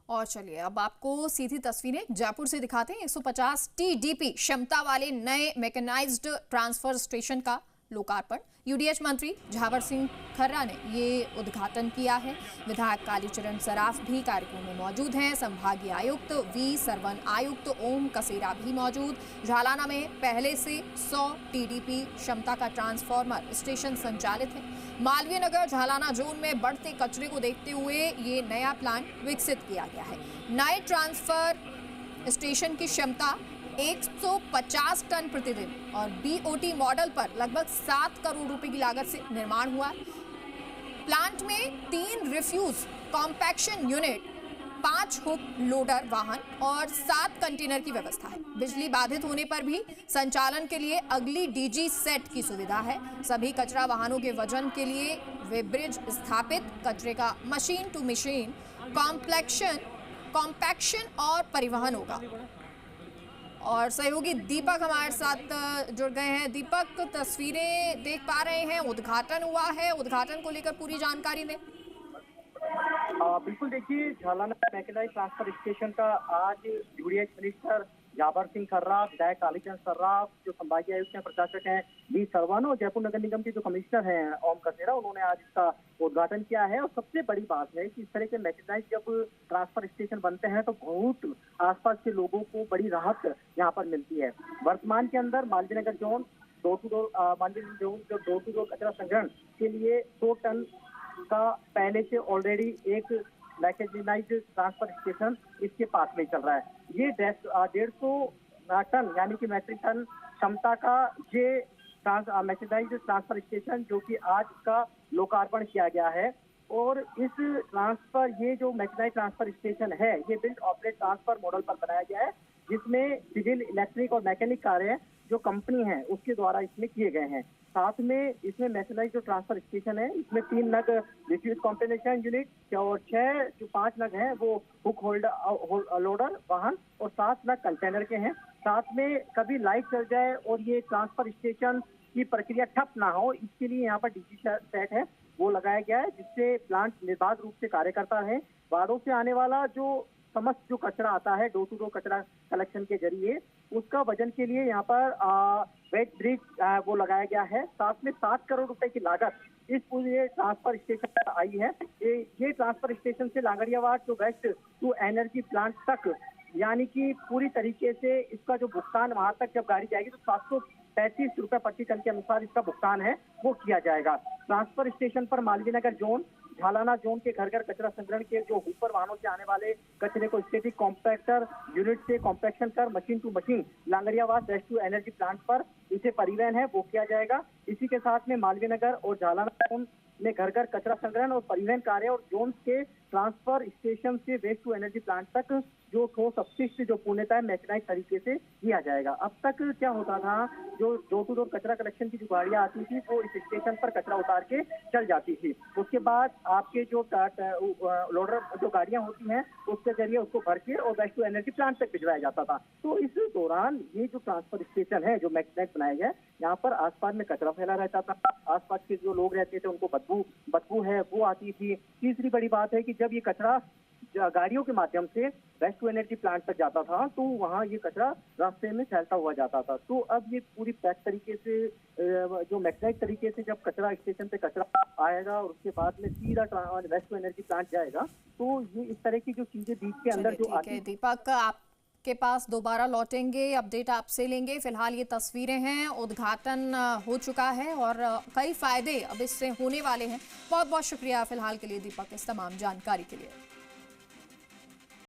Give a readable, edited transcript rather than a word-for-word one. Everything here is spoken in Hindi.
और चलिए अब आपको सीधी तस्वीरें जयपुर से दिखाते हैं। 150 टीडीपी क्षमता वाले नए मैकेनाइज्ड ट्रांसफर स्टेशन का लोकार्पण यूडीएच मंत्री झावर सिंह खर्रा ने ये उद्घाटन किया है। विधायक कालीचरण सराफ भी कार्यक्रम में मौजूद हैं। संभागीय आयुक्त वी सरवन आयुक्त ओम कसेरा भी मौजूद। झालाना में पहले से 100 टीडीपी क्षमता का ट्रांसफार्मर स्टेशन संचालित है। मालवीय नगर झालाना जोन में बढ़ते कचरे को देखते हुए ये नया प्लांट विकसित किया गया है। नए ट्रांसफर स्टेशन की क्षमता 150 टन प्रतिदिन और बीओटी मॉडल पर लगभग 7 करोड़ रुपए की लागत से निर्माण हुआ। प्लांट में 3 refuse compaction unit, 5 hook loader वाहन और 7 कंटेनर की व्यवस्था है। बिजली बाधित होने पर भी संचालन के लिए अगली डीजी सेट की सुविधा है। सभी कचरा वाहनों के वजन के लिए वेब्रिज स्थापित, कचरे का मशीन टू मशीन कॉम्पैक्शन और परिवहन होगा। और सहयोगी दीपक हमारे साथ जुड़ गए हैं। दीपक, तस्वीरें देख पा रहे हैं, उद्घाटन हुआ है, उद्घाटन को लेकर पूरी जानकारी दें। बिल्कुल, देखिए, झालाना मैकेनाइज्ड ट्रांसफर स्टेशन का आज यूडीएच मिनिस्टर झावर सिंह खर्रा, विधायक कालीचरण सराफ, जो संभागीय आयुक्त हैं, प्रशासक हैं वी सरवन और जयपुर नगर निगम के जो कमिश्नर हैं ओम कसेरा, उन्होंने आज इसका उद्घाटन किया है। और सबसे बड़ी बात है कि इस तरह के मैकेनाइज्ड जब ट्रांसफर स्टेशन बनते हैं तो बहुत आसपास के लोगों को बड़ी राहत यहाँ पर मिलती है। वर्तमान के अंदर Malviya Nagar zone door to door कचरा संग्रहण के लिए 100 टन का पहले से ऑलरेडी एक मैकेनाइज्ड ट्रांसफर स्टेशन इसके पास में चल रहा है। ये 150 टन यानी कि मैट्रिक टन क्षमता का ये मैकेनाइज्ड ट्रांसफर स्टेशन जो कि आज का लोकार्पण किया गया है। और इस ये जो मैकेनाइज्ड ट्रांसफर स्टेशन है, ये बिल्ड ऑपरेट ट्रांसफर मॉडल पर बनाया गया है, जिसमें सिविल, इलेक्ट्रिक और मैकेनिक कार्य जो कंपनी है उसके द्वारा इसमें किए गए हैं। साथ में इसमें मैकेनाइज्ड जो ट्रांसफर स्टेशन है, इसमें 3 नग रिफ्यूज कॉम्पैक्शन यूनिट और 5 नग हैं वो हुक होल्डर लोडर वाहन और 7 नग कंटेनर के हैं। साथ में कभी लाइट चल जाए और ये ट्रांसफर स्टेशन की प्रक्रिया ठप ना हो, इसके लिए यहाँ पर डीजी सेट है वो लगाया गया है, जिससे प्लांट निर्बाध रूप से कार्य करता है। वार्डों से आने वाला जो समस्त जो कचरा आता है डोर टू डोर कचरा कलेक्शन के जरिए, उसका वजन के लिए यहाँ पर वेट ब्रिज वो लगाया गया है। साथ में 7 करोड़ रुपए की लागत इस पूरे ट्रांसफर स्टेशन पर आई है। ये ट्रांसफर स्टेशन से लांगड़ियावाड़ जो वेस्ट टू एनर्जी प्लांट तक, यानी कि पूरी तरीके से इसका जो भुगतान वहां तक जब गाड़ी जाएगी तो 735 रुपए प्रति टन के अनुसार इसका भुगतान है वो किया जाएगा। ट्रांसफर स्टेशन पर मालवीय नगर जोन, झालाना जोन के घर घर कचरा संग्रहण के जो ऊपर वाहनों से आने वाले कचरे को स्टैटिक कॉम्पैक्टर यूनिट से कॉम्पैक्शन कर machine to machine Langdiyawad waste to energy plant पर इसे परिवहन है वो किया जाएगा। इसी के साथ में मालवीय नगर और झालाना जोन में घर घर कचरा संग्रहण और परिवहन कार्य और जोन के ट्रांसफर स्टेशन से वेस्ट टू एनर्जी प्लांट तक जो ठोस अपशिष्ट जो पूर्णतः मैकेनाइज्ड तरीके से किया जाएगा। अब तक क्या होता था, जो डोर टू डोर कचरा कलेक्शन की जो गाड़ियां आती थी वो इस स्टेशन पर कचरा उतार के चल जाती थी। उसके बाद आपके जो लोडर जो गाड़ियां होती हैं उसके जरिए उसको भर के और वेस्ट टू एनर्जी प्लांट तक भिजवाया जाता था। तो इस दौरान ये जो ट्रांसफर स्टेशन है जो मैकेनाइज्ड बनाया गया, यहाँ पर आसपास में कचरा फैला रहता था, आसपास के जो लोग रहते थे उनको बदबू है वो आती थी। तीसरी बड़ी बात है कि जब ये कचरा गाड़ियों के माध्यम से वेस्ट टू एनर्जी प्लांट तक जाता था तो वहाँ ये कचरा रास्ते में फैलता हुआ जाता था। तो अब ये पूरी पैक तरीके से जो मैकेनाइज्ड तरीके से जब कचरा स्टेशन पे कचरा आएगा और उसके बाद में सीधा वेस्ट टू एनर्जी प्लांट जाएगा, तो ये इस तरह की जो चीजें बीच के अंदर जो आती है। दीपक, आपके पास दोबारा लौटेंगे, अपडेट आपसे लेंगे। फिलहाल ये तस्वीरें हैं, उद्घाटन हो चुका है और कई फायदे अब इससे होने वाले हैं। बहुत बहुत शुक्रिया फिलहाल के लिए दीपक, इस तमाम जानकारी के लिए।